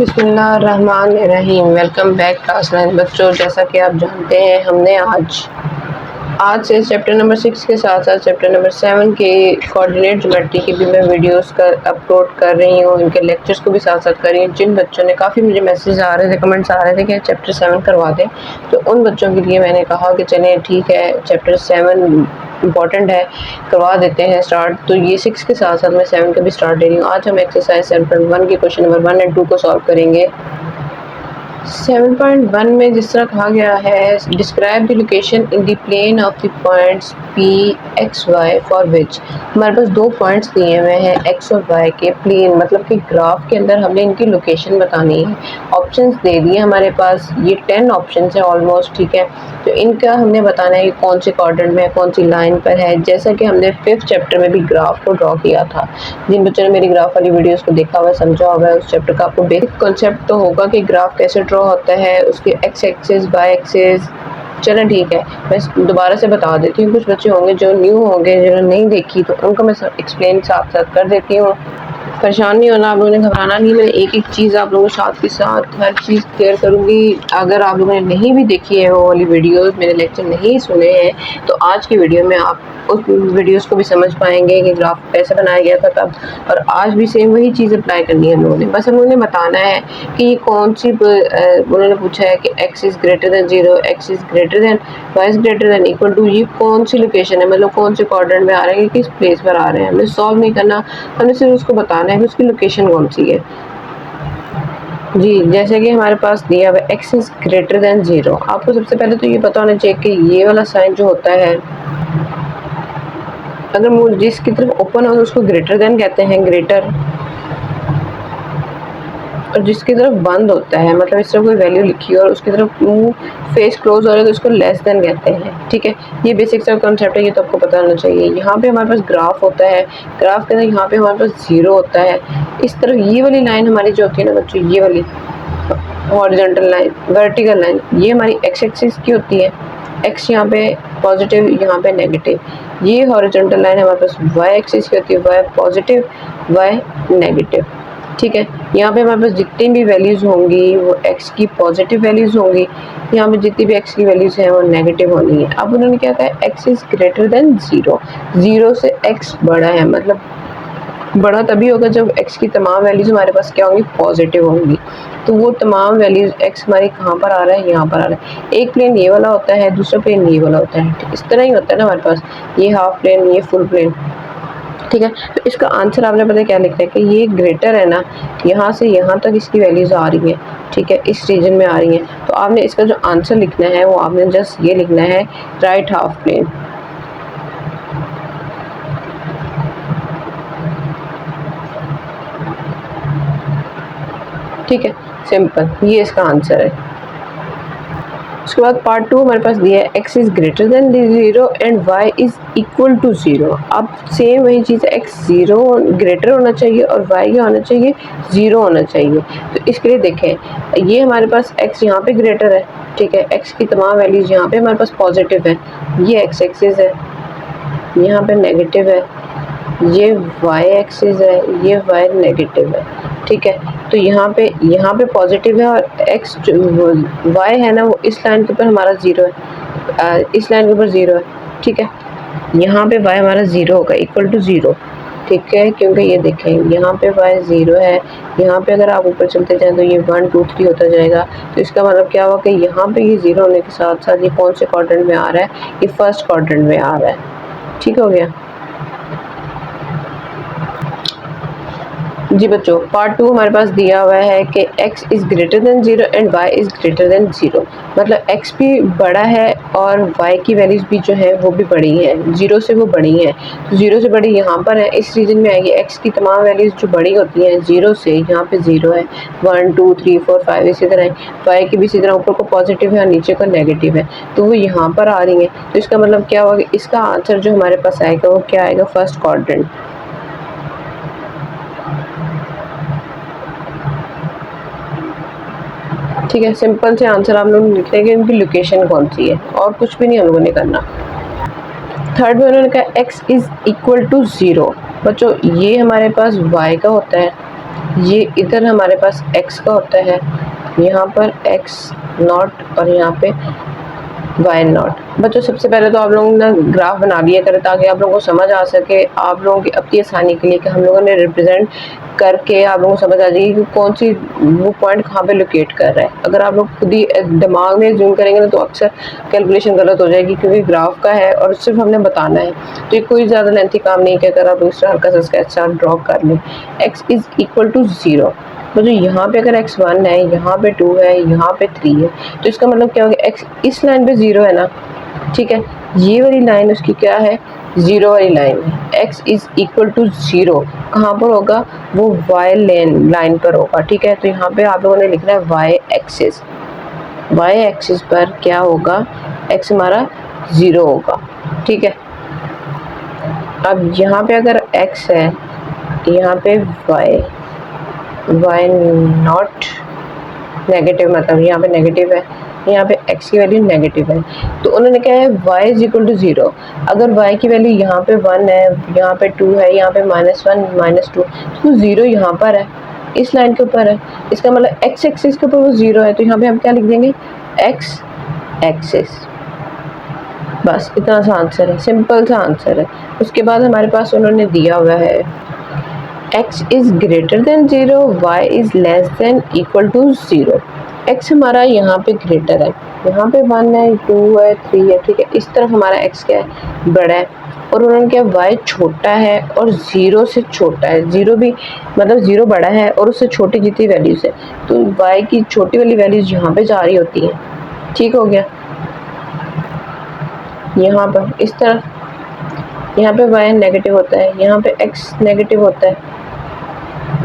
बिस्मिल्लाहिर्रहमानिर्रहीम। Welcome back class 9 बच्चों। जैसा कि आप जानते हैं हमने आज से चैप्टर नंबर 6 के साथ साथ चैप्टर नंबर 7 के कोऑर्डिनेट ज्योमेट्री की भी मैं वीडियोस अपलोड कर रही हूँ। इनके लेक्चर्स को भी साथ साथ कर रही हूँ। जिन बच्चों ने काफ़ी मुझे मैसेज आ रहे थे, कमेंट्स आ रहे थे कि चैप्टर 7 करवा दें, तो उन बच्चों के लिए मैंने कहा कि चलें ठीक है, चैप्टर 7 इम्पॉर्टेंट है, करवा देते हैं स्टार्ट। तो ये 6 के साथ साथ मैं 7 का भी स्टार्ट दे रही हूँ। आज हम एक्सरसाइज 7.1 के क्वेश्चन नंबर 1 और 2 को सॉल्व करेंगे। 7.1 में जिस तरह कहा गया है, describe the location in the plane of the points P x y for which. हमारे पास दो पॉइंट्स दिए हुए हैं एक्स और वाई के प्लेन, मतलब कि ग्राफ के अंदर हमने इनकी लोकेशन बतानी है। ऑप्शंस दे दिए हमारे पास, ये 10 ऑप्शंस है ऑलमोस्ट, ठीक है। तो इनका हमने बताना है कि कौन से क्वाड्रेंट में है, कौन सी लाइन पर है, जैसा कि हमने 5th चैप्टर में भी ग्राफ को ड्रॉ किया था। जिन बच्चों ने मेरी ग्राफ वाली वीडियोस को देखा हुआ, समझा हुआ है, उस चैप्टर का आपको बेसिक कॉन्सेप्ट तो होगा कि ग्राफ कैसे ड्रॉ होता है, उसके एक्स एक्सिस वाई एक्सिस। चलें ठीक है, मैं दोबारा से बता देती हूँ। कुछ बच्चे होंगे जो न्यू होंगे, जिन्होंने नहीं देखी, तो उनको मैं एक्सप्लेन साथ साथ कर देती हूँ। परेशान नहीं होना, आप लोगों ने घबराना नहीं। मैं एक एक चीज़ आप लोगों के साथ के साथ हर चीज़ क्लियर करूँगी। अगर आप लोगों ने नहीं भी देखी है वो वाली वीडियोस, मेरे लेक्चर नहीं सुने हैं, तो आज की वीडियो में आप उस वीडियोस को भी समझ पाएंगे कि ग्राफ कैसे बनाया गया था तब, और आज भी सेम वही चीज़ अप्लाई करनी है हम लोगों ने। बस हम लोगों ने बताना है कि ये कौन सी, उन्होंने पूछा है कि x is greater than 0, x is greater than, y is greater than equal to, ये कौन सी लोकेशन है, मतलब कौन से क्वाड्रेंट में आ रहे हैं, किस प्लेस पर आ रहे हैं। हमें सॉल्व नहीं करना, हमने सिर्फ उसको बताना है कि उसकी लोकेशन कौन सी है। जी, जैसे कि हमारे पास दिया हुआ एक्स इज़ ग्रेटर देन 0। आपको सबसे पहले तो ये पता होना चाहिए कि ये वाला साइन जो होता है, अगर मूल जिसकी तरफ ओपन हो तो उसको ग्रेटर देन कहते हैं, ग्रेटर, और जिसकी तरफ बंद होता है, मतलब इस तरफ कोई वैल्यू लिखी है और उसकी तरफ मुंह फेस क्लोज हो रहा है, तो उसको लेस देन कहते हैं, ठीक है। ये बेसिक सा कॉन्सेप्ट है, ये तो आपको पता होना चाहिए। यहाँ पे हमारे पास ग्राफ होता है, ग्राफ के अंदर यहाँ पे हमारे पास 0 होता है। इस तरफ ये वाली लाइन हमारी जो होती है ना बच्चों, ये वाली हॉरिजॉन्टल लाइन, वर्टिकल लाइन, ये हमारी एक्स एक्सिस की होती है। एक्स यहाँ पे पॉजिटिव, यहाँ पे नेगेटिव। ये हॉरिजॉन्टल लाइन हमारे पास वाई एक्सिस की होती है, वाई पॉजिटिव, वाई नेगेटिव, ठीक है। यहाँ पे हमारे पास जितनी भी वैल्यूज़ होंगी वो एक्स की पॉजिटिव वैल्यूज़ होंगी, यहाँ पे जितनी भी एक्स की वैल्यूज़ हैं वो नेगेटिव होनी है। अब उन्होंने क्या कहा, एक्स इज़ ग्रेटर देन 0, 0 से एक्स बड़ा है, मतलब बड़ा तभी होगा जब एक्स की तमाम वैल्यूज़ हमारे पास क्या होंगी, पॉजिटिव होंगी। तो वो तमाम वैल्यूज़ एक्स हमारी कहाँ पर आ रहा है, यहाँ पर आ रहा है। एक प्लेन ये वाला होता है, दूसरा प्लेन ये वाला होता है, इस तरह ही होता है ना हमारे पास, ये हाफ प्लेन, ये फुल प्लेन, ठीक है। तो इसका आंसर आपने पता क्या लिखना है कि ये ग्रेटर है ना, यहाँ से यहाँ तक इसकी वैल्यूज़ आ रही हैं, ठीक है, इस रीजन में आ रही हैं। तो आपने इसका जो आंसर लिखना है वो आपने जस्ट ये लिखना है, राइट हाफ प्लेन, ठीक है, सिंपल, ये इसका आंसर है। उसके बाद पार्ट 2 हमारे पास दिया है, x is greater than 0 and y is equal to 0। अब सेम वही चीज़ है, एक्स 0 ग्रेटर होना चाहिए और वाई क्या होना चाहिए, 0 होना चाहिए। तो इसके लिए देखें, ये हमारे पास एक्स यहाँ पे ग्रेटर है, ठीक है, एक्स की तमाम वैल्यूज़ यहाँ पे हमारे पास पॉजिटिव है, ये एक्स एक्सिस है, यहाँ पे नेगेटिव है, ये वाई एक्सिस है, ये वाई नेगेटिव है, ठीक है। तो यहाँ पे पॉजिटिव है और एक्स वाई है ना, वो इस लाइन के ऊपर हमारा 0 है, इस लाइन के ऊपर 0 है, ठीक है। यहाँ पे वाई हमारा 0 होगा, इक्वल टू 0, ठीक है, क्योंकि ये देखें यहाँ पे वाई 0 है, यहाँ पे अगर आप ऊपर चलते जाएं तो ये 1 2 3 होता जाएगा। तो इसका मतलब क्या हुआ कि यहाँ पे ये 0 होने के साथ साथ ये कौन से क्वाड्रेंट में आ रहा है, ये फर्स्ट क्वाड्रेंट में आ रहा है, ठीक हो गया जी बच्चों। पार्ट 2 हमारे पास दिया हुआ है कि x is greater than 0 and y is greater than 0, मतलब x भी बड़ा है और y की वैल्यूज़ भी जो है वो भी बड़ी हैं, 0 से वो बड़ी हैं। तो 0 से बड़ी यहाँ पर है, इस रीजन में आएगी। x की तमाम वैल्यूज़ जो बड़ी होती हैं 0 से, यहाँ पे 0 है, 1 2 3 4 5 इसी तरह। y की भी इसी तरह, ऊपर को पॉजिटिव है और नीचे को नेगेटिव है, तो वो यहाँ पर आ रही हैं। तो इसका मतलब क्या होगा, इसका आंसर जो हमारे पास आएगा वो क्या आएगा, फर्स्ट क्वाड्रेंट, ठीक है। सिंपल से आंसर आप लोग लिख लेंगे, इनकी लोकेशन कौन सी है, और कुछ भी नहीं हम लोगों ने करना। थर्ड में उन्होंने कहा x इज़ इक्वल टू 0। बच्चों ये हमारे पास y का होता है, ये इधर हमारे पास x का होता है, यहाँ पर x नॉट और यहाँ पे y नॉट। बच्चों सबसे पहले तो आप लोगों ने ग्राफ बना लिया करें ताकि आप लोगों को समझ आ सके, आप लोगों की अपनी आसानी के लिए कि हम लोगों ने रिप्रेजेंट करके आप लोगों को समझ आ जाएगी कि कौन सी वो पॉइंट कहाँ पे लोकेट कर रहा है। अगर आप लोग खुद ही दिमाग में जूम करेंगे ना तो अक्सर कैलकुलेशन गलत हो जाएगी, क्योंकि ग्राफ का है और सिर्फ हमने बताना है, तो ये कोई ज़्यादा लेंथी काम नहीं है। अगर आप दूसरा हल्का सा स्केच चार्ट ड्रॉ कर लें, x इज़ इक्वल टू 0, तो जो यहाँ पे अगर x 1 है, यहाँ पे 2 है, यहाँ पे 3 है, तो इसका मतलब क्या होगा, x इस लाइन पे 0 है ना, ठीक है, ये वाली लाइन उसकी क्या है, 0 वाली लाइन है। x इज इक्वल टू 0 कहाँ पर होगा, वो y लाइन पर होगा, ठीक है। तो यहाँ पे आप लोगों ने लिखना है y एक्सिस पर क्या होगा, x हमारा 0 होगा, ठीक है। अब यहाँ पे अगर x है, यहाँ पे y नॉट नेगेटिव, मतलब यहाँ पे नेगेटिव है, यहाँ पे x की वैल्यू नेगेटिव है, तो उन्होंने क्या है y इज इक्वल टू 0। अगर y की वैल्यू यहाँ पे 1 है, यहाँ पे 2 है, यहाँ पे -1 -2, तो 0 यहाँ पर है, इस लाइन के ऊपर है, इसका मतलब x एक्सिस के ऊपर वो 0 है, तो यहाँ पे हम क्या लिख देंगे, x एक्सिस। बस इतना सा आंसर है, सिंपल सा आंसर है। उसके बाद हमारे पास उन्होंने दिया हुआ है x is greater than 0, y is less than equal to 0। x हमारा यहाँ पे ग्रेटर है, यहाँ पे 1 है, 2 है, 3 है, ठीक है, इस तरफ हमारा x क्या है, बड़ा है, और उन्होंने क्या y छोटा है और 0 से छोटा है, 0 भी मतलब 0 बड़ा है और उससे छोटी जितनी वैल्यूज़ है, तो y की छोटी वाली वैल्यूज़ यहाँ पे जा रही होती हैं, ठीक हो गया। यहाँ पर इस तरफ यहाँ पे y नेगेटिव होता है, यहाँ पे x नेगेटिव होता है,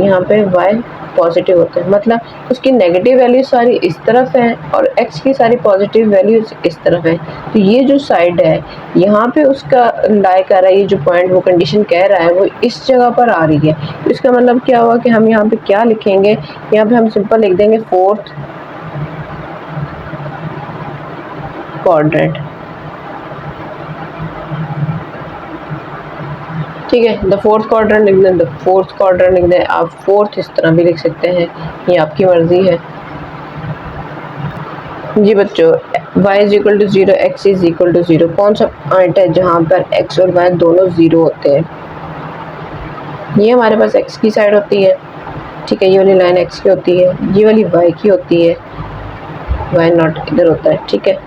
यहाँ पे y पॉजिटिव होता है, मतलब उसकी नेगेटिव वैल्यू सारी इस तरफ है और x की सारी पॉजिटिव वैल्यूज इस तरफ है। तो ये जो साइड है यहाँ पे उसका लाई कर रहा है, ये जो पॉइंट वो कंडीशन कह रहा है वो इस जगह पर आ रही है, तो इसका मतलब क्या हुआ कि हम यहाँ पे क्या लिखेंगे, यहाँ पे हम सिंपल लिख देंगे 4th क्वाड्रेंट, ठीक है। द 4th क्वाड्रेंट लिख दें, द 4th क्वाड्रेंट लिख दें, आप 4th इस तरह भी लिख सकते हैं, ये आपकी मर्जी है जी बच्चों। y is equal to 0, x is equal to 0, कौन सा पॉइंट है जहाँ पर x और y दोनों 0 होते हैं, ये हमारे पास x की साइड होती है, ठीक है, ये वाली लाइन x की होती है, ये वाली y की होती है, y नॉट इधर होता है, ठीक है।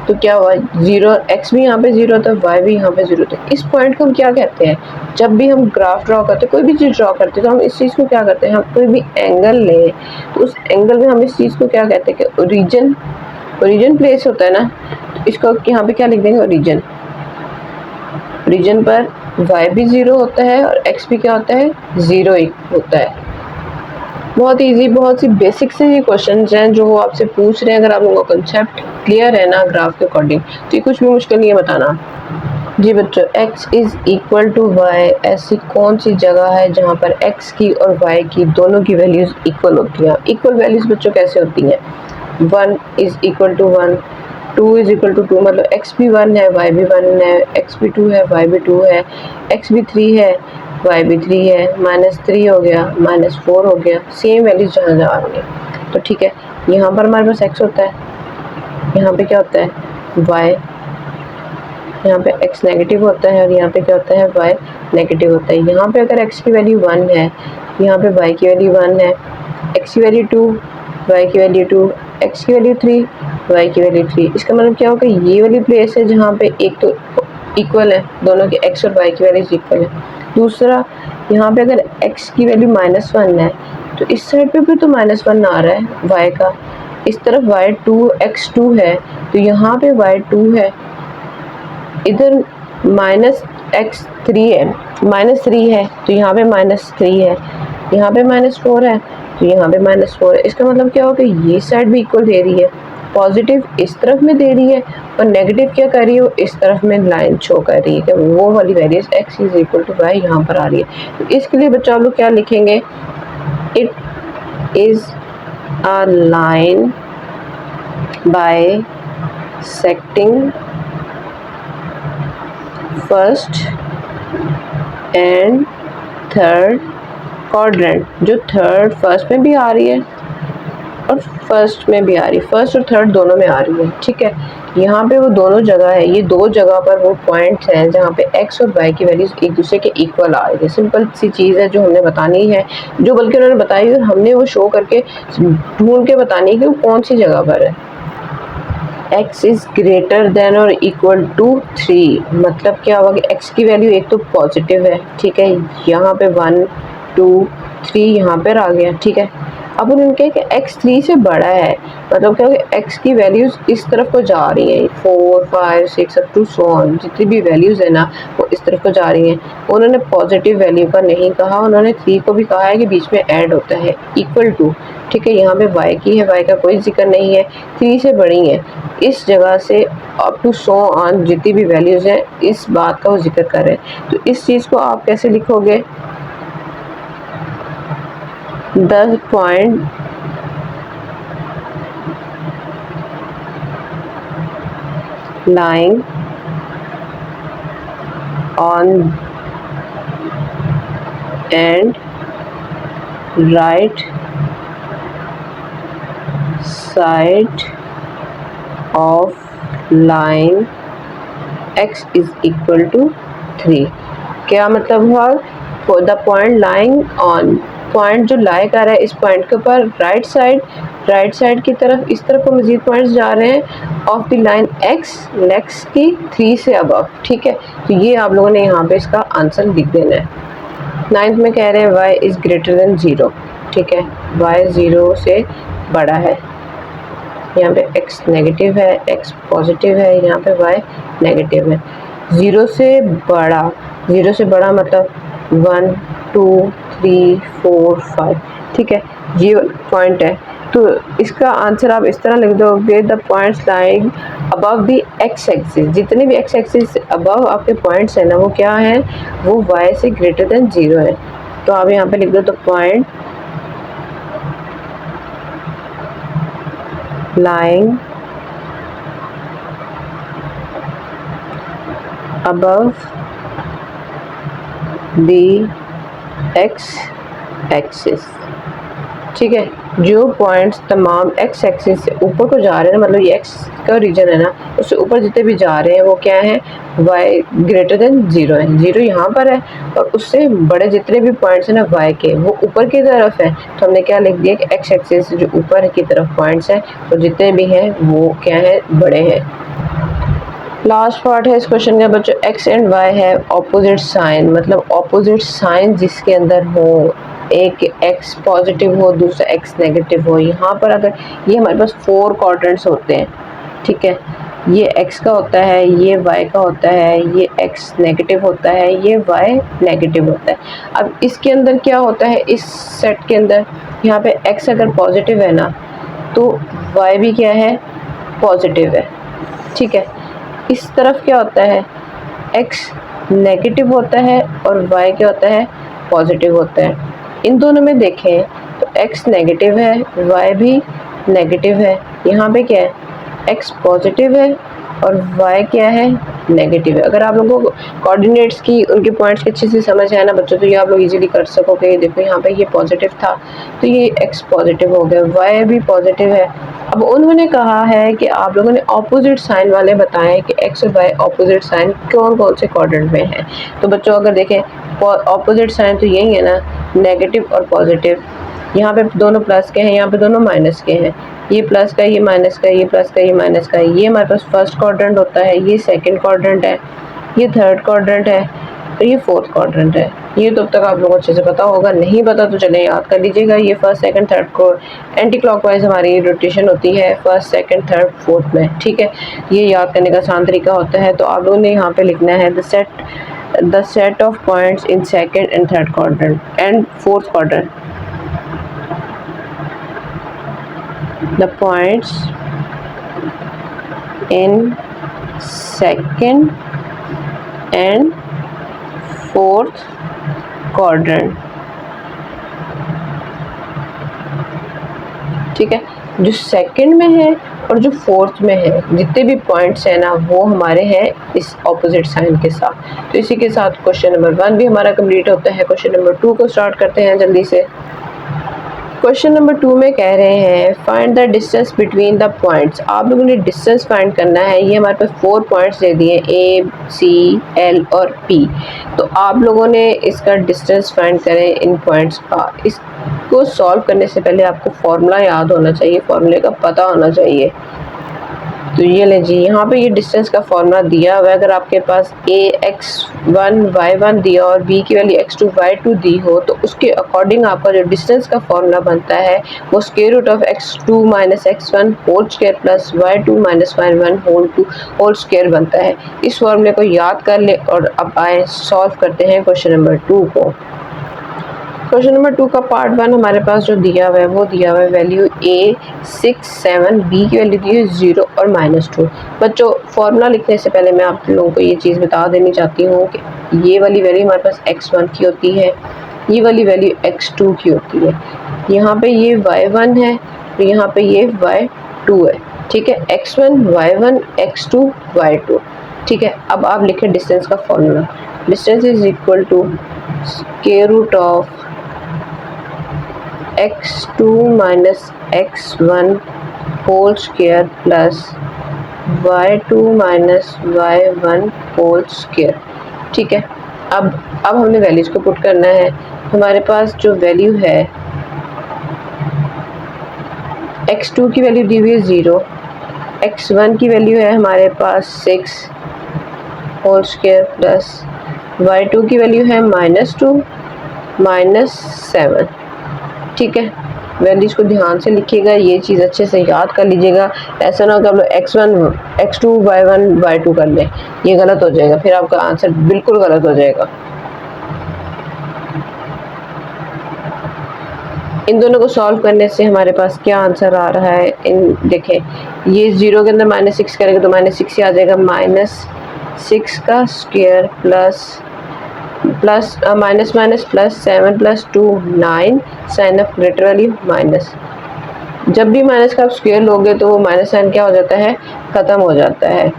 तो क्या हुआ, 0, x भी यहाँ पे 0 होता है, y भी यहाँ पे 0 होता है। इस पॉइंट को हम क्या कहते हैं, जब भी हम ग्राफ ड्रॉ करते हैं, कोई भी चीज़ ड्रॉ करते हैं, तो हम इस चीज़ को क्या करते हैं, हम कोई भी एंगल लें तो उस एंगल में हम इस चीज़ को क्या कहते हैं कि ओरिजिन प्लेस होता है ना, तो इसको यहाँ पे क्या लिख देंगे, ओरिजिन पर y भी 0 होता है और x भी क्या होता है, 0 ही होता है। बहुत इजी, बहुत सी बेसिक से ये क्वेश्चन हैं जो वो आपसे पूछ रहे हैं। अगर आप लोगों का कंसेप्ट क्लियर है ना ग्राफ के अकॉर्डिंग, तो ये कुछ भी मुश्किल नहीं है बताना जी बच्चों। x is equal to y, ऐसी कौन सी जगह है जहाँ पर x की और y की दोनों की वैल्यूज इक्वल होती हैं। इक्वल वैल्यूज बच्चों कैसे होती हैं, 1 is equal to 1, 2 is equal to 2, मतलब x भी 1 है, y भी 1 है, x भी 2 है, y भी 2 है, x भी 3 है, y भी 3 है, -3 हो गया, -4 हो गया, सेम वैल्यूज जहाँ जहाँ आ रही है। तो ठीक है, यहाँ पर हमारे पास x होता है, यहाँ पे क्या होता है y, यहाँ पे x नेगेटिव होता है और यहाँ पे क्या होता है y नेगेटिव होता है। यहाँ पे अगर x की वैल्यू 1 है, यहाँ पे y की वैल्यू 1 है, x की वैल्यू 2, y की वैल्यू 2, x की वैल्यू 3, y की वैल्यू 3। इसका मतलब क्या होगा, ये वाली प्लेस है जहाँ पे एक तो इक्वल है, दोनों के x और y की वैल्यूज इक्वल है। दूसरा, यहाँ पे अगर x की वैल्यू -1 है तो इस साइड पे भी तो -1 आ रहा है y का, इस तरफ x2 है तो यहाँ पे y2 है, इधर -x3 है, -3 है तो यहाँ पे -3 है, यहाँ पे -4 है तो यहाँ पे -4 है। इसका मतलब क्या होगा, ये साइड भी इक्वल दे रही है, पॉजिटिव इस तरफ में दे रही है और नेगेटिव क्या कर रही है, वो इस तरफ में लाइन शो कर रही है कि वो वाली values x is equal to y यहाँ पर आ रही है। तो इसके लिए बच्चा लोग क्या लिखेंगे, it is a line bisecting first and third quadrant जो थर्ड फर्स्ट में भी आ रही है और फर्स्ट में भी आ रही है, फर्स्ट और थर्ड दोनों में आ रही है, ठीक है। यहाँ पे वो दोनों जगह है, ये दो जगह पर वो पॉइंट्स हैं जहाँ पे एक्स और वाई की वैल्यूज एक दूसरे के इक्वल आ रही है। सिंपल सी चीज़ है जो हमने बतानी है, जो बल्कि उन्होंने बताई और हमने वो शो करके ढूंढ के बतानी है कि वो कौन सी जगह पर है। x इज ग्रेटर देन और इक्वल टू 3, मतलब क्या होगा कि x की वैल्यू एक तो पॉजिटिव है, ठीक है, यहाँ पे 1 2 3 यहाँ पर आ गया, ठीक है। अब उन्होंने कहा कि x 3 से बड़ा है, मतलब क्या होगा x की वैल्यूज इस तरफ को जा रही हैं, 4 5 6 अप टू सो ऑन, जितनी भी वैल्यूज है ना वो इस तरफ को जा रही हैं। उन्होंने पॉजिटिव वैल्यू का नहीं कहा, उन्होंने 3 को भी कहा है कि बीच में ऐड होता है इक्वल टू, ठीक है। यहाँ पे y की है, y का कोई जिक्र नहीं है, 3 से बड़ी है, इस जगह से अप टू सो ऑन जितनी भी वैल्यूज हैं इस बात का वो जिक्र कर रहे हैं। तो इस चीज़ को आप कैसे लिखोगे, the point lying on and right side of line x is equal to 3। क्या मतलब हुआ, the point lying on, point जो लाई कर रहा है इस पॉइंट के ऊपर राइट साइड की तरफ, इस तरफ को मजीद पॉइंट्स जा रहे हैं ऑफ द लाइन x की 3 से अबव, ठीक है। तो ये आप लोगों ने यहाँ पे इसका आंसर लिख देना है। 9th में कह रहे हैं y इज़ ग्रेटर देन 0, ठीक है, y 0 से बड़ा है, यहाँ पे x नेगेटिव है, x पॉजिटिव है, यहाँ पे y नेगेटिव है। 0 से बड़ा मतलब 1 2 3 4 5, ठीक है, ये पॉइंट है। तो इसका आंसर आप इस तरह लिख दोगे, the points lying above the x axis, जितने भी एक्स एक्सिस अबव आपके पॉइंट्स हैं ना वो क्या हैं, वो y से ग्रेटर देन 0 है। तो आप यहाँ पे लिख दो the point lying above the x axis, ठीक है। जो पॉइंट्स तमाम x एक्सिस से ऊपर को जा रहे हैं, मतलब ये x का रीजन है ना, उससे ऊपर जितने भी जा रहे हैं वो क्या है, y ग्रेटर देन 0 है, 0 यहाँ पर है, और उससे बड़े जितने भी पॉइंट्स हैं ना y के, वो ऊपर की तरफ है। तो हमने क्या लिख दिया कि x एक्सिस जो ऊपर की तरफ पॉइंट्स हैं और जितने भी हैं वो क्या है, बड़े हैं। लास्ट पार्ट है इस क्वेश्चन का बच्चों, x एंड y है ऑपोजिट साइन, मतलब ऑपोजिट साइन जिसके अंदर हो, एक x पॉजिटिव हो दूसरा x नेगेटिव हो। यहाँ पर अगर ये हमारे पास 4 क्वाड्रेंट्स होते हैं, ठीक है, ये x का होता है, ये y का होता है, ये x नेगेटिव होता है, ये y नेगेटिव होता है। अब इसके अंदर क्या होता है, इस सेट के अंदर यहाँ पे x अगर पॉजिटिव है ना तो y भी क्या है, पॉजिटिव है, ठीक है। इस तरफ क्या होता है, x नेगेटिव होता है और y क्या होता है, पॉजिटिव होता है। इन दोनों में देखें तो x नेगेटिव है, y भी नेगेटिव है। यहाँ पे क्या है, x पॉजिटिव है और y क्या है, नेगेटिव है। अगर आप लोगों को कोऑर्डिनेट्स की उनके पॉइंट्स की अच्छे से समझ है ना बच्चों, तो ये आप लोग इजीली कर सकोगे। देखो यहाँ पे ये पॉजिटिव था तो ये x पॉजिटिव हो गया, y भी पॉजिटिव है। अब उन्होंने कहा है कि आप लोगों ने ऑपोजिट साइन वाले बताएं कि x और y ऑपोजिट साइन कौन कौन से क्वाड्रेंट में है। तो बच्चों अगर देखें ऑपोजिट साइन तो यही है ना, नेगेटिव और पॉजिटिव। यहाँ पे दोनों प्लस के हैं, यहाँ पे दोनों माइनस के हैं, ये प्लस का, ये माइनस का, ये प्लस का, ये माइनस का। ये हमारे पास फर्स्ट क्वाड्रेंट होता है, ये सेकंड क्वाड्रेंट है, ये थर्ड क्वाड्रेंट है और ये फोर्थ क्वाड्रेंट है। ये तो अब तक आप लोगों को अच्छे से पता होगा, नहीं पता तो चले याद कर लीजिएगा। ये फर्स्ट सेकंड थर्ड को एंटी क्लॉकवाइज हमारी रोटेशन होती है फर्स्ट सेकंड थर्ड फोर्थ में, ठीक है। ये याद करने का आसान तरीका होता है। तो आप लोगों ने यहाँ पे लिखना है the set of points in second and third quadrant and fourth quadrant, the points in second and fourth quadrant, ठीक है। जो सेकंड में है और जो फोर्थ में है, जितने भी पॉइंट्स हैं ना वो हमारे हैं इस ऑपोजिट साइन के साथ। तो इसी के साथ क्वेश्चन नंबर 1 भी हमारा कंप्लीट होता है। क्वेश्चन नंबर 2 को स्टार्ट करते हैं जल्दी से। क्वेश्चन नंबर 2 में कह रहे हैं find the distance between the points. आप लोगों ने डिस्टेंस फाइंड करना है। ये हमारे पास 4 पॉइंट्स दे दिए A, C, L और P। तो आप लोगों ने इसका डिस्टेंस फाइंड करें इन पॉइंट्स का। इसको सॉल्व करने से पहले आपको फॉर्मूला याद होना चाहिए, फॉर्मूले का पता होना चाहिए। तो ये ले जी, यहाँ पे ये डिस्टेंस का फॉर्मूला दिया हुआ है। अगर आपके पास a x1 y1 दिया और b की वैल्यू x2 y2 दी हो तो उसके अकॉर्डिंग आपका जो डिस्टेंस का फॉर्मूला बनता है वो square root of x2 minus x1 whole square plus y2 minus y1 whole square बनता है। इस फॉर्मूले को याद कर ले और अब आए सॉल्व करते हैं क्वेश्चन नंबर 2 को। क्वेश्चन नंबर 2 का पार्ट 1 हमारे पास जो दिया हुआ है वो दिया हुआ है वैल्यू a 6 7, b की वैल्यू दी है 0 और -2। बच्चों फॉर्मूला लिखने से पहले मैं आप लोगों को ये चीज़ बता देनी चाहती हूँ कि ये वाली वैल्यू हमारे पास x1 की होती है, ये वाली वैल्यू x2 की होती है। यहाँ पे ये y1 है तो यहाँ पे ये y2 है, ठीक है। x1 y1 x2 y2, ठीक है। अब आप लिखें डिस्टेंस का formula. Distance is equal to square root of x2 minus x1 whole square plus y2 minus y1 whole square, ठीक है। अब हमने वैल्यूज को पुट करना है। हमारे पास जो वैल्यू है x2 की वैल्यू दी हुई है 0, x1 की वैल्यू है हमारे पास 6 होल स्क्वायर प्लस y2 की वैल्यू है -2 -7, ठीक है। वैल्यूज को ध्यान से लिखिएगा, ये चीज़ अच्छे से याद कर लीजिएगा। ऐसा ना हो कि आप लोग x1 x2 y1 y2 कर लें, ये गलत हो जाएगा, फिर आपका आंसर बिल्कुल गलत हो जाएगा। इन दोनों को सॉल्व करने से हमारे पास क्या आंसर आ रहा है, इन देखें ये 0 के अंदर -6 करेंगे तो -6 ही आ जाएगा। -6 का square plus minus minus plus 7 plus 2 9 sign of greater value minus. जब भी माइनस का आप स्क्वायर लोगे तो वो माइनस साइन क्या हो जाता है, ख़त्म हो जाता है।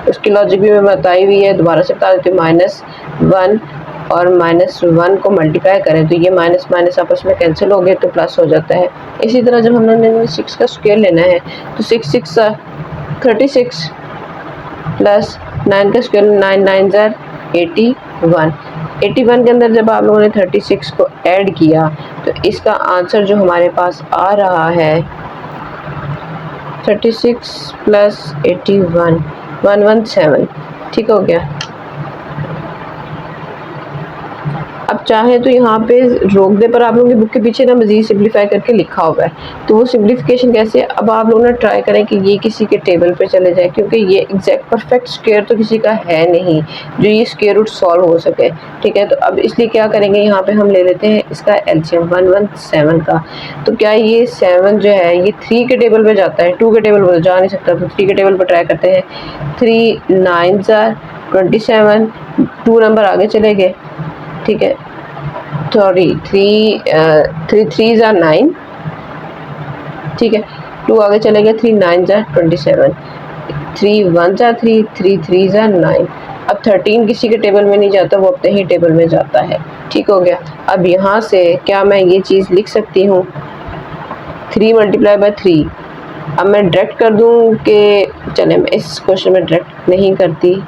उसकी लॉजिक भी मैं बताई हुई है, दोबारा से बता देती हूँ। -1 और -1 को मल्टीप्लाई करें तो ये माइनस माइनस आपस में कैंसिल हो गए तो प्लस हो जाता है। इसी तरह जब हमने 6 का स्क्वायर लेना है तो 6 6 36 प्लस 9 का स्क्वायर 9 9 ज़र 81 के अंदर जब आप लोगों ने 36 को ऐड किया तो इसका आंसर जो हमारे पास आ रहा है 36 प्लस 81 117, ठीक हो गया। अब चाहे तो यहाँ पे रोक दे, पर आप लोगों की बुक के पीछे ना मज़ीद सिंप्लीफाई करके लिखा हुआ है। तो वो सिंप्लीफिकेशन कैसे, अब आप लोग ना ट्राई करें कि ये किसी के टेबल पे चले जाए, क्योंकि ये एग्जैक्ट परफेक्ट स्क्वायर तो किसी का है नहीं जो ये स्क्वायर रूट सॉल्व हो सके, ठीक है। तो अब इसलिए क्या करेंगे, यहाँ पे हम ले लेते हैं इसका एलसीएम 117 का। तो क्या ये 7 जो है ये 3 के टेबल पर जाता है, 2 के टेबल पर जा नहीं सकता, तो 3 के टेबल पर ट्राई करते हैं। 3 9 ज़र 27, 2 नंबर आगे चले गए, ठीक है। सॉरी 3 3 ज़र 9, ठीक है। 2 आगे चले गए, 3 9 ज़र 27, 3 1 ज़र 3 3 3 ज़र 9। अब 13 किसी के टेबल में नहीं जाता, वो अपने ही टेबल में जाता है, ठीक हो गया। अब यहाँ से क्या मैं ये चीज़ लिख सकती हूँ 3 मल्टीप्लाई बाय 3। अब मैं डायरेक्ट कर दूँ कि चले मैं इस क्वेश्चन में डायरेक्ट नहीं करती।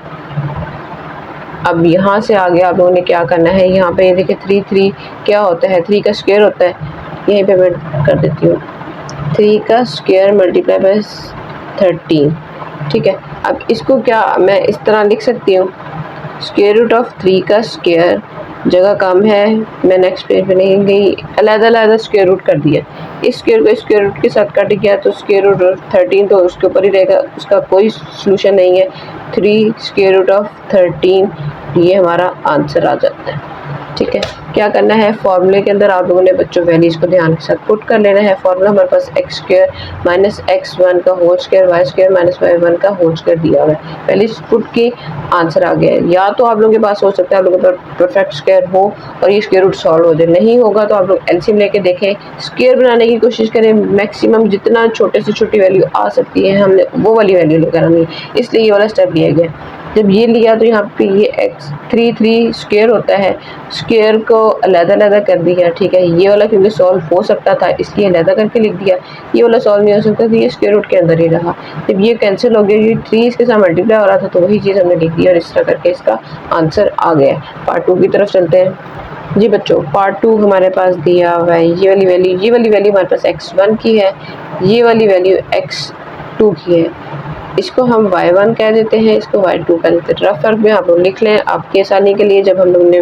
अब यहाँ से आगे आप लोगों ने क्या करना है, यहाँ पे ये देखिए 3 3 क्या होता है, 3 का स्क्वायर होता है। यहीं पे मैं कर देती हूँ 3 का स्क्वायर मल्टीप्लाई बाय 13, ठीक है। अब इसको क्या मैं इस तरह लिख सकती हूँ, स्क्वायर रूट ऑफ 3 का स्क्वायर, जगह कम है मैं नेक्स्ट पेज पे नहीं गई, अलग-अलग स्क्वायर रूट कर दिया। इस स्क्वायर को स्क्वायर रूट के साथ कट गया तो स्क्वायर रूट ऑफ 13 तो उसके ऊपर ही रहेगा, उसका कोई सॉल्यूशन नहीं है। 3 स्क्वायर रूट ऑफ 13 ये हमारा आंसर आ जाता है, ठीक है, क्या करना है, फॉर्मूले के अंदर आप लोगों ने बच्चों वैल्यूज को ध्यान के साथ पुट कर लेना है। फॉर्मूला हमारे पास एक्स स्क्वायर माइनस x1 का whole square y square minus y1 का होल स्क्वायर दिया हुआ है। वैल्यूज पुट की आंसर आ गया है। या तो आप लोगों के पास हो सकता है आप लोगों के पास परफेक्ट स्क्वायर हो और ये स्क्वायर रूट सॉल्व हो जाए, नहीं होगा तो आप लोग एलसीएम लेके देखें, स्क्वायर बनाने की कोशिश करें, मैक्सिमम जितना छोटे से छोटी वैल्यू आ सकती है हमने वो वाली वैल्यू लेकर आनी है, इसलिए ये वाला स्टेप लिया गया। जब ये लिया तो यहाँ पे ये एक्स 3 स्क्वायर होता है, स्क्वायर को अलग-अलग कर दिया, ठीक है। ये वाला क्योंकि सॉल्व हो सकता था इसलिए अलग करके लिख दिया, ये वाला सॉल्व नहीं हो सकता तो ये स्क्वायर रूट के अंदर ही रहा। जब ये कैंसिल हो गया, ये 3 इसके साथ मल्टीप्लाई हो रहा था तो वही चीज़ हमने लिख दी और इस तरह करके इसका आंसर आ गया। पार्ट 2 की तरफ चलते हैं जी बच्चों। पार्ट 2 हमारे पास दिया हुआ है, ये वाली वैल्यू हमारे पास x1 की है, ये वाली वैल्यू x2 की है। इसको हम y1 कह देते हैं, इसको y2 कह देते हैं। रफ वर्क में आप लोग लिख लें आपकी आसानी के लिए। जब हम लोग ने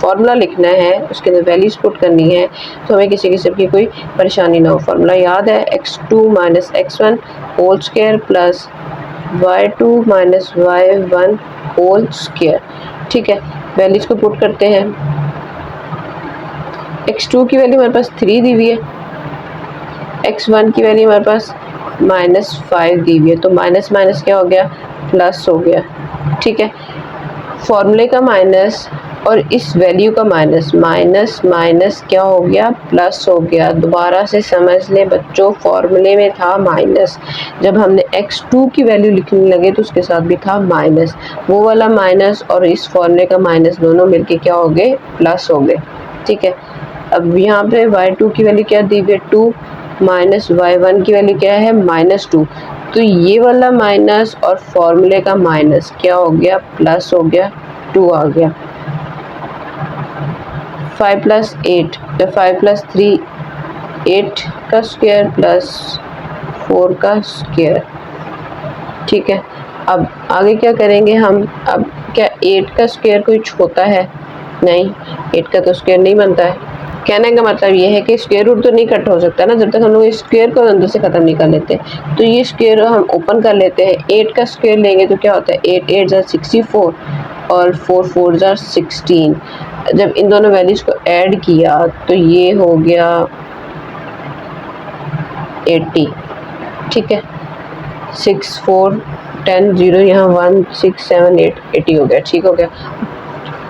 फार्मूला लिखना है उसके अंदर वैल्यूज पुट करनी है तो हमें किसी किस्म की कोई परेशानी ना हो। फार्मूला याद है, x2 minus x1 whole square plus y2 minus y1 whole square, ठीक है। वैल्यूज को पुट करते हैं। x2 की वैल्यू हमारे पास 3 दी हुई है, x1 की वैल्यू हमारे पास -5 दी हुई है, तो माइनस माइनस क्या हो गया, प्लस हो गया, ठीक है। फॉर्मूले का माइनस और इस वैल्यू का माइनस, माइनस माइनस क्या हो गया, प्लस हो गया। दोबारा से समझ लें बच्चों, फॉर्मूले में था माइनस, जब हमने x2 की वैल्यू लिखने लगे तो उसके साथ भी था माइनस, वो वाला माइनस और इस फॉर्मूले का माइनस दोनों मिलके क्या हो गए, प्लस हो गए, ठीक है। अब यहाँ पे y2 की वैल्यू क्या दी हुई है, 2 माइनस y1 की वैल्यू क्या है, -2, तो ये वाला माइनस और फॉर्मूले का माइनस क्या हो गया, प्लस हो गया, 2 आ गया। 5 + 8 5 + 3 8 का स्क्वायर प्लस 4 का स्क्वायर, ठीक है। अब आगे क्या करेंगे हम, अब क्या 8 का स्क्वायर कोई होता है, नहीं, 8 का तो स्क्वायर नहीं बनता है। कहने का मतलब ये है कि स्क्वायर रूट तो नहीं कट हो सकता ना जब तक हम लोग इस स्क्वायर को अंदर से ख़त्म नहीं कर लेते। तो ये स्क्वायर हम ओपन कर लेते हैं, 8 का स्क्वायर लेंगे तो क्या होता है, 8 8 = 64 और 4 4 = 16। जब इन दोनों वैल्यूज़ को ऐड किया तो ये हो गया 80, ठीक है। 6 4 10 0 यहाँ 1 6 7 8 80 हो गया, ठीक हो गया।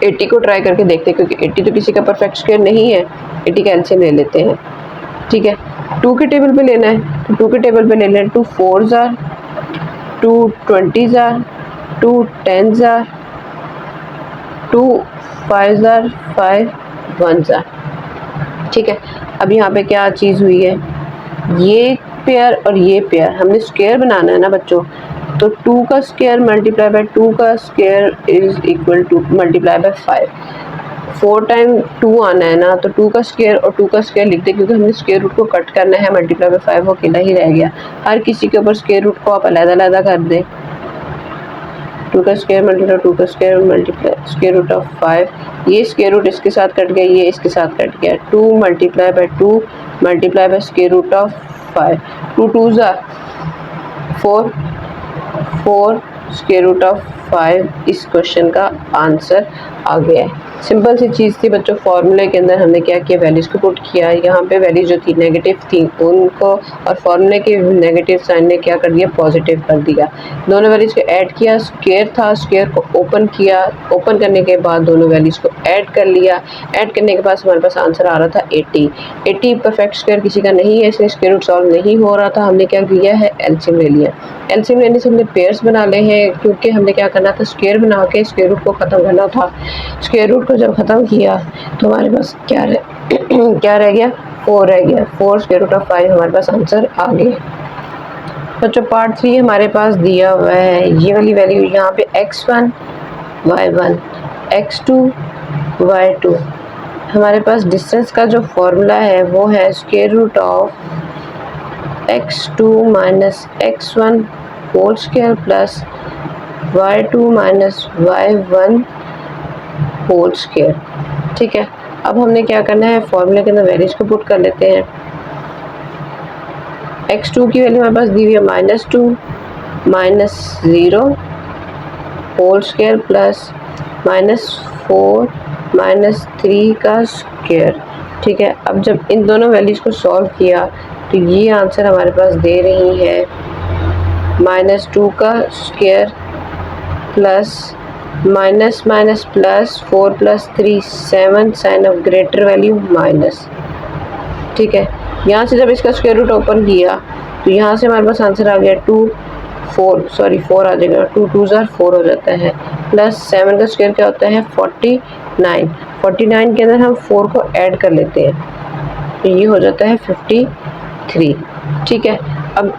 80 को ट्राई करके देखते हैं क्योंकि 80 तो किसी का परफेक्ट स्क्वायर नहीं है, 80 का एलसीएम ले लेते हैं, ठीक है। 2 के टेबल पे लेना है तो 2 के टेबल पे ले लें, 2 4s are 2 20s are 2 10s are 2 5s are 5 1s are, ठीक है। अब यहाँ पे क्या चीज़ हुई है, ये पेयर और ये पेयर हमने स्क्वायर बनाना है ना बच्चों, तो 2 का स्क्वायर मल्टीप्लाई बाय 2 का square is equal to multiply by 5। 4 time 2 आना है ना, तो 2 का स्क्वायर और 2 का स्क्वायर लिखते क्योंकि हमने स्क्वायर रूट को कट करना है, मल्टीप्लाई बाय 5 वो अकेला ही रह गया। हर किसी के ऊपर स्क्वायर रूट को आप अलग-अलग कर दें, 2 का स्क्वायर मल्टीप्लाई 2 का square multiply square root of 5, ये स्क्वायर रूट इसके साथ कट गया, ये इसके साथ कट गया, 2 multiply by 2 multiply by square root of 5, 2 2s are 4 4 square root of 5 इस क्वेश्चन का आंसर आ गया है। सिंपल सी चीज़ थी बच्चों, फार्मूले के अंदर हमने क्या किया, वैल्यूज़ को पुट किया, यहाँ पे वैल्यूज जो थी नेगेटिव थी उनको और फार्मूले के नेगेटिव साइन ने क्या कर दिया, पॉजिटिव कर दिया। दोनों वैल्यूज़ को ऐड किया, स्क्वायर था, स्क्वायर को ओपन किया, ओपन करने के बाद दोनों वैल्यूज़ को ऐड कर लिया, ऐड करने के बाद हमारे पास आंसर आ रहा था 80। 80 परफेक्ट स्क्वायर किसी का नहीं है इसलिए स्क्वायर रूट सॉल्व नहीं हो रहा था, हमने क्या किया है, एलसीएम ले लिया। एलसीएम लेने से हमने पेयर्स बना ले हैं क्योंकि हमने क्या करना था, स्क्वायर बना के स्क्वायर रूट को ख़त्म करना था। स्क्वायर रूट को जब ख़त्म किया तो हमारे पास क्या रह गया, 4 रह गया, 4 स्क्वायर रूट ऑफ 5 हमारे पास आंसर आ गया। बच्चों पार्ट 3 हमारे पास दिया हुआ है, ये वाली वैल्यू यहाँ पे x1 y1 x2 y2, हमारे पास डिस्टेंस का जो फॉर्मूला है वो है square root of x2 minus x1 whole square plus y2 minus y1 whole square, ठीक है। अब हमने क्या करना है, फॉर्मूले के अंदर वैल्यूज को पुट कर लेते हैं। x2 की वैल्यू हमारे पास दी हुई है -2 -0 होल स्क्वायर प्लस -4 -3 का स्क्वायर। ठीक है, अब जब इन दोनों वैल्यूज़ को सॉल्व किया तो ये आंसर हमारे पास दे रही है -2 का square plus minus minus plus 4 + 3 7 sign of greater value minus. ठीक है, यहाँ से जब इसका स्क्वायर रूट ओपन किया तो यहाँ से हमारे पास आंसर आ गया 4 आ जाएगा, 2 2 4 हो जाता है, प्लस 7 का स्क्वायर क्या होता है 49 के अंदर हम 4 को ऐड कर लेते हैं तो ये हो जाता है 53। ठीक है, अब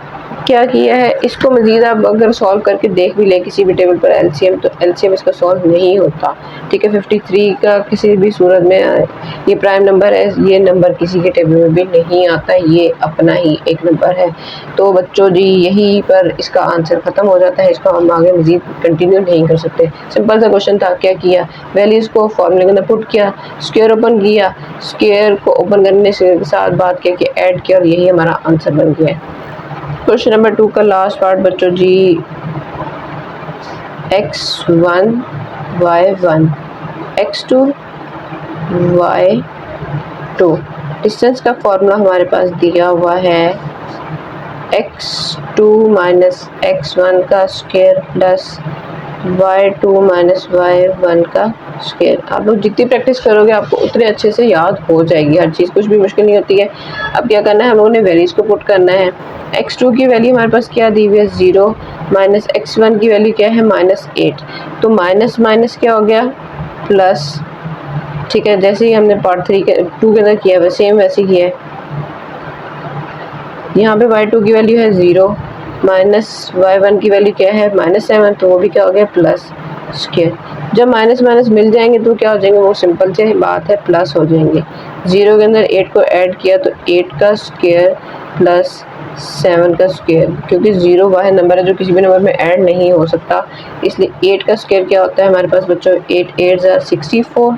क्या किया है, इसको मज़ीद आप अगर सॉल्व करके देख भी लें किसी भी टेबल पर एलसीएम, तो एलसीएम इसका सॉल्व नहीं होता। ठीक है, 53 का किसी भी सूरत में ये प्राइम नंबर है, ये नंबर किसी के टेबल में भी नहीं आता, ये अपना ही एक नंबर है। तो बच्चों जी यहीं पर इसका आंसर ख़त्म हो जाता है, इसको हम आगे मज़ीद कंटिन्यू नहीं कर सकते। सिंपल सा क्वेश्चन था, क्या किया, वैल्यूज़ को फॉर्मूले के अंदर पुट किया, स्क्वायर ओपन किया, स्क्वायर को ओपन करने से साथ बात किया कि ऐड किया और यही हमारा आंसर बन गया है। क्वेश्चन नंबर 2 का लास्ट पार्ट बच्चों जी, x1 y1 x2 y2। Distance का फॉर्मूला हमारे पास दिया हुआ है x2 - x1 का स्क्वायर प्लस y2 - y1 का स्क्वायर। आप लोग जितनी प्रैक्टिस करोगे आपको उतने अच्छे से याद हो जाएगी हर चीज़, कुछ भी मुश्किल नहीं होती है। अब क्या करना है, हम लोगों ने वैल्यूज़ को पुट करना है। x2 की वैल्यू हमारे पास क्या दी हुई है 0, माइनस x1 की वैल्यू क्या है -8, तो माइनस माइनस क्या हो गया प्लस। ठीक है, जैसे ही हमने पार्ट 2 के अंदर किया है सेम वैसे किया है। यहाँ पे y2 की वैल्यू है 0, माइनस y1 की वैल्यू क्या है -7, तो वो भी क्या हो गया प्लस स्क्वायर। जब माइनस माइनस मिल जाएंगे तो क्या हो जाएंगे, वो सिंपल सी बात है प्लस हो जाएंगे। 0 के अंदर 8 को ऐड किया तो 8 का स्क्वायर प्लस 7 का स्क्वायर, क्योंकि 0 वाहिद नंबर है जो किसी भी नंबर में ऐड नहीं हो सकता, इसलिए 8 का स्क्वायर क्या होता है हमारे पास बच्चों 8 8 64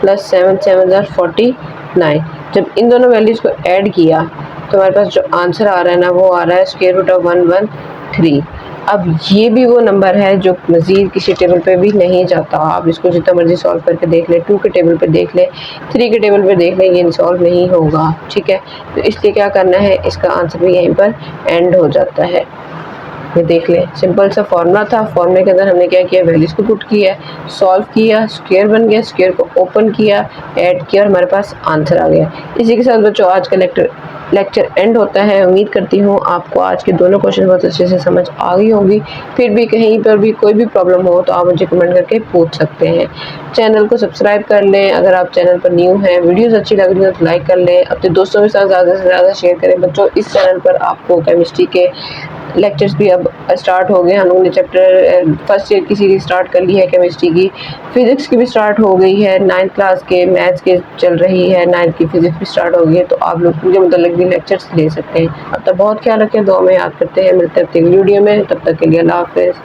प्लस 7 7 49। जब इन दोनों वैल्यूज़ को ऐड किया तो हमारे पास जो आंसर आ रहा है ना वो आ रहा है स्क्वायर रूट ऑफ 113। अब ये भी वो नंबर है जो मज़ीद किसी टेबल पे भी नहीं जाता, आप इसको जितना मर्जी सॉल्व करके देख लें, 2 के टेबल पे देख लें, 3 के टेबल पे देख लें, ये सॉल्व नहीं होगा। ठीक है, तो इसलिए क्या करना है, इसका आंसर भी यहीं पर एंड हो जाता है। ये देख लें, सिंपल सा फॉर्मूला था, फॉर्मूले के अंदर हमने क्या किया, वैल्यूज़ को पुट किया, सॉल्व किया, स्क्वायर बन गया, स्क्वायर को ओपन किया, ऐड किया और हमारे पास आंसर आ गया। इसी के साथ बच्चों आज का लेक्चर एंड होता है। उम्मीद करती हूँ आपको आज के दोनों क्वेश्चन बहुत अच्छे से समझ आ गई होगी। फिर भी कहीं पर भी कोई भी प्रॉब्लम हो तो आप मुझे कमेंट करके पूछ सकते हैं। चैनल को सब्सक्राइब कर लें, अगर आप चैनल पर न्यू हैं, वीडियोस अच्छी लग रही है तो लाइक कर लें, अपने दोस्तों के साथ ज़्यादा से ज़्यादा शेयर करें। बच्चों इस चैनल पर आपको केमिस्ट्री के लेक्चर्स भी अब स्टार्ट हो गए, हम लोगों ने चैप्टर फर्स्ट ईयर की सीरीज स्टार्ट कर ली है केमिस्ट्री की, फिज़िक्स की भी स्टार्ट हो गई है, 9th क्लास के मैथ्स के चल रही है, 9th की फिज़िक्स भी स्टार्ट हो गई है, तो आप लोग उनके मतलब भी लेक्चर्स ले सकते हैं। अब तक बहुत ख्याल रखें, दुआ में याद करते हैं, मिलते हैं अगली वीडियो में, तब तक के लिए अल्लाह हाफ़िज़।